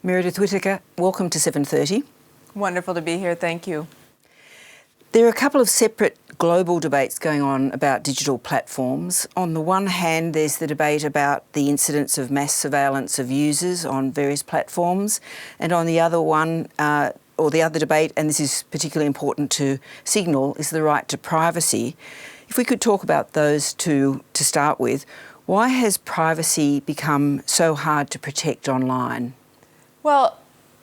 Meredith Whittaker, welcome to 7:30. Wonderful to be here, thank you. There are a couple of separate global debates going on about digital platforms. On the one hand, there's the debate about the incidence of mass surveillance of users on various platforms, and on the other one, or the other debate, and this is particularly important to Signal, is the right to privacy. If we could talk about those two to start with, why has privacy become so hard to protect online? Well,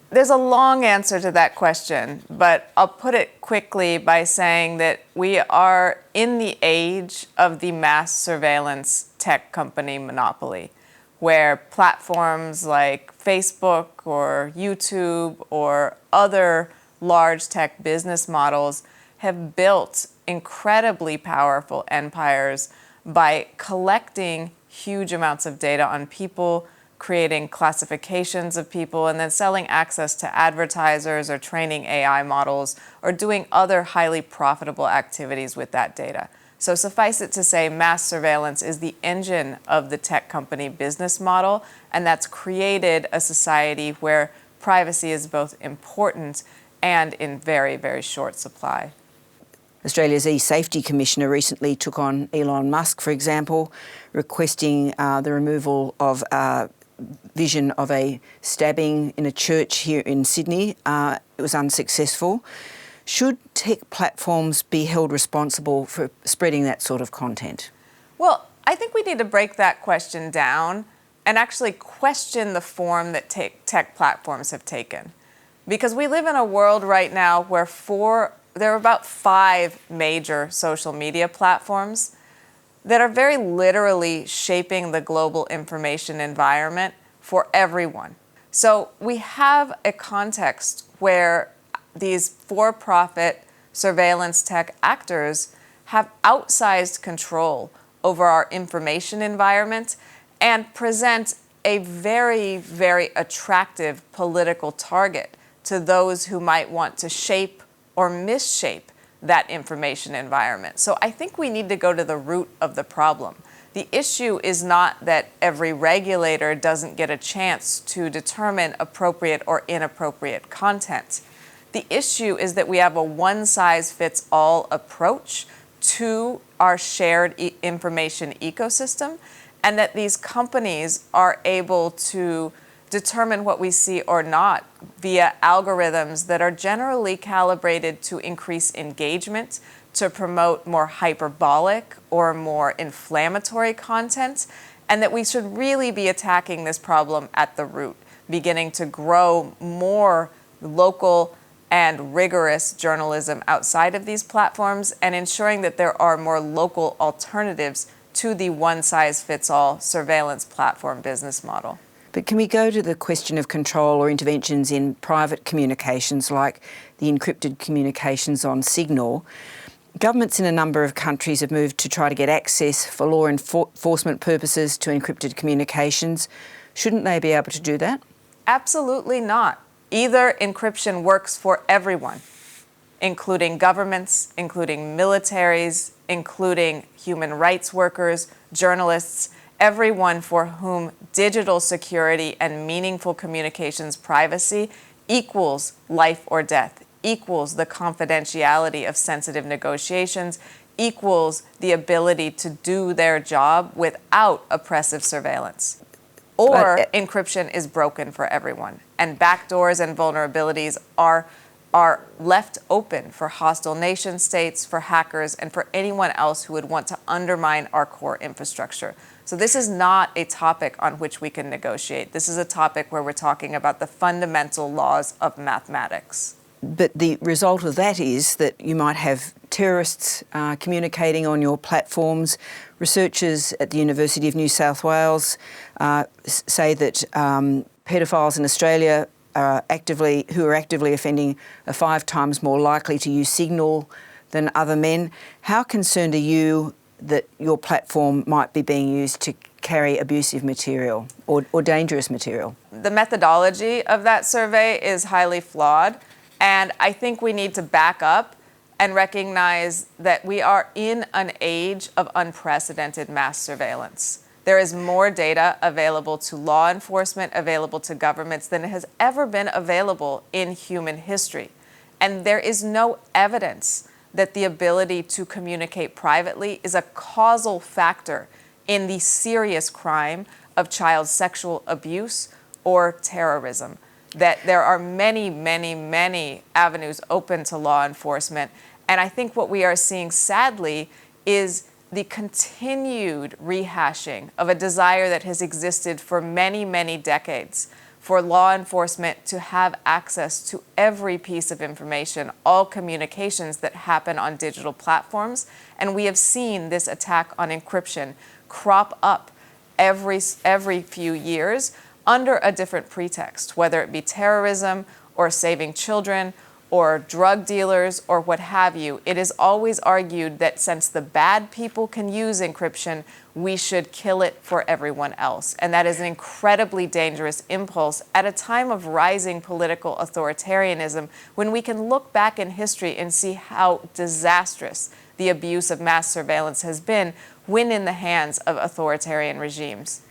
there's a long answer to that question, but I'll put it quickly by saying that we are in the age of the mass surveillance tech company monopoly, where platforms like Facebook or YouTube or other large tech business models have built incredibly powerful empires by collecting huge amounts of data on people, creating classifications of people, and then selling access to advertisers or training AI models or doing other highly profitable activities with that data. So suffice it to say, mass surveillance is the engine of the tech company business model, and that's created a society where privacy is both important and in very, very short supply. Australia's e-safety commissioner recently took on Elon Musk, for example, requesting the removal of vision of a stabbing in a church here in Sydney. It was unsuccessful. Should tech platforms be held responsible for spreading that sort of content? Well, I think we need to break that question down and actually question the form that tech platforms have taken. Because we live in a world right now where there are about 5 major social media platforms that are very literally shaping the global information environment for everyone. So we have a context where these for-profit surveillance tech actors have outsized control over our information environment and present a very, very attractive political target to those who might want to shape or misshape that information environment. So I think we need to go to the root of the problem. The issue is not that every regulator doesn't get a chance to determine appropriate or inappropriate content. The issue is that we have a one-size-fits-all approach to our shared information ecosystem, and that these companies are able to determine what we see or not via algorithms that are generally calibrated to increase engagement, to promote more hyperbolic or more inflammatory content, and that we should really be attacking this problem at the root, beginning to grow more local and rigorous journalism outside of these platforms, and ensuring that there are more local alternatives to the one-size-fits-all surveillance platform business model. But can we go to the question of control or interventions in private communications like the encrypted communications on Signal? Governments in a number of countries have moved to try to get access for law enforcement purposes to encrypted communications. Shouldn't they be able to do that? Absolutely not. Either encryption works for everyone, including governments, including militaries, including human rights workers, journalists, everyone for whom digital security and meaningful communications privacy equals life or death, equals the confidentiality of sensitive negotiations, equals the ability to do their job without oppressive surveillance. Or encryption is broken for everyone, and backdoors and vulnerabilities are left open for hostile nation states, for hackers, and for anyone else who would want to undermine our core infrastructure. So this is not a topic on which we can negotiate. This is a topic where we're talking about the fundamental laws of mathematics. But the result of that is that you might have terrorists communicating on your platforms. Researchers at the University of New South Wales say that pedophiles in Australia who are actively offending are 5 times more likely to use Signal than other men. How concerned are you that your platform might be being used to carry abusive material or dangerous material? The methodology of that survey is highly flawed, and I think we need to back up and recognize that we are in an age of unprecedented mass surveillance. There is more data available to law enforcement, available to governments than has ever been available in human history. And there is no evidence that the ability to communicate privately is a causal factor in the serious crime of child sexual abuse or terrorism. That there are many, many, many avenues open to law enforcement. And I think what we are seeing, sadly, is the continued rehashing of a desire that has existed for many, many decades for law enforcement to have access to every piece of information, all communications that happen on digital platforms. And we have seen this attack on encryption crop up every few years under a different pretext, whether it be terrorism or saving children or drug dealers or what have you. It is always argued that since the bad people can use encryption, we should kill it for everyone else. And that is an incredibly dangerous impulse at a time of rising political authoritarianism, when we can look back in history and see how disastrous the abuse of mass surveillance has been when in the hands of authoritarian regimes.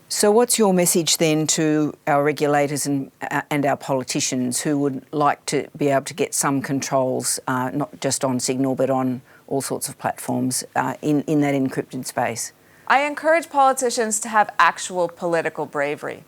So what's your message then to our regulators and our politicians who would like to be able to get some controls, not just on Signal, but on all sorts of platforms in that encrypted space? I encourage politicians to have actual political bravery,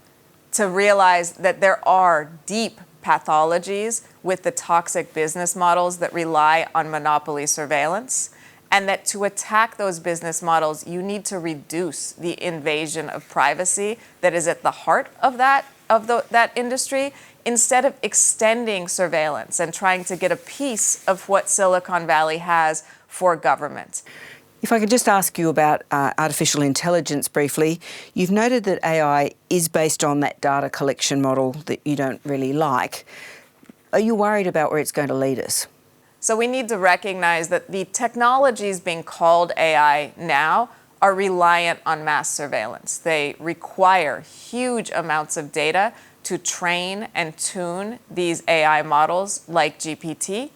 to realize that there are deep pathologies with the toxic business models that rely on monopoly surveillance, and that to attack those business models, you need to reduce the invasion of privacy that is at the heart of that industry, instead of extending surveillance and trying to get a piece of what Silicon Valley has for government. If I could just ask you about artificial intelligence briefly. You've noted that AI is based on that data collection model that you don't really like. Are you worried about where it's going to lead us? So we need to recognize that the technologies being called AI now are reliant on mass surveillance. They require huge amounts of data to train and tune these AI models like GPT.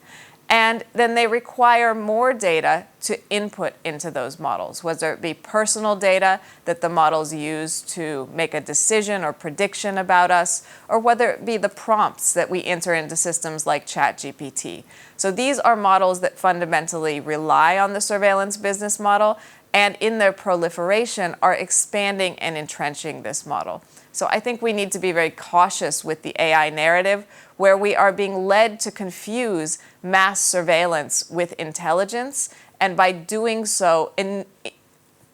And then they require more data to input into those models, whether it be personal data that the models use to make a decision or prediction about us, or whether it be the prompts that we enter into systems like ChatGPT. So these are models that fundamentally rely on the surveillance business model, and in their proliferation are expanding and entrenching this model. So I think we need to be very cautious with the AI narrative, where we are being led to confuse mass surveillance with intelligence, and by doing so,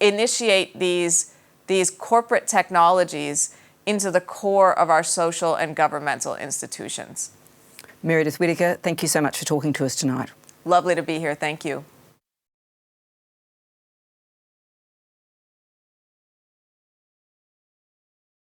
initiate these corporate technologies into the core of our social and governmental institutions. Meredith Whittaker, thank you so much for talking to us tonight. Lovely to be here. Thank you.